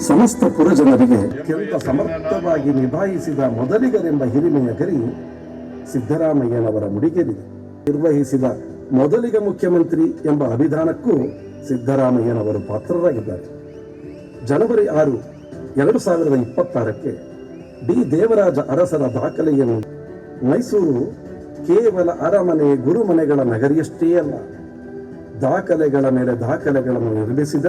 ಸಮಸ್ತ ಪುರಜನರಿಗೆ ಅತ್ಯಂತ ಸಮರ್ಥವಾಗಿ ನಿಭಾಯಿಸಿದ ಮೊದಲಿಗರೆಂಬ ಹಿರಿಮೆಯ ಗರಿ ಸಿದ್ದರಾಮಯ್ಯನವರ ಮುಡಿಗೇರಿದೆ. ನಿರ್ವಹಿಸಿದ ಮೊದಲಿಗ ಮುಖ್ಯಮಂತ್ರಿ ಎಂಬ ಅಭಿಧಾನಕ್ಕೂ ಸಿದ್ದರಾಮಯ್ಯನವರು ಪಾತ್ರರಾಗಿದ್ದಾರೆ. ಜನವರಿ 6, 2026ಕ್ಕೆ ಡಿ ದೇವರಾಜ ಅರಸರ ದಾಖಲೆಯನ್ನು ಮೈಸೂರು ಕೇವಲ ಅರಮನೆ ಗುರುಮನೆಗಳ ನಗರಿಯಷ್ಟೇ ಅಲ್ಲ, ದಾಖಲೆಗಳ ಮೇಲೆ ದಾಖಲೆಗಳನ್ನು ನಿರ್ಮಿಸಿದ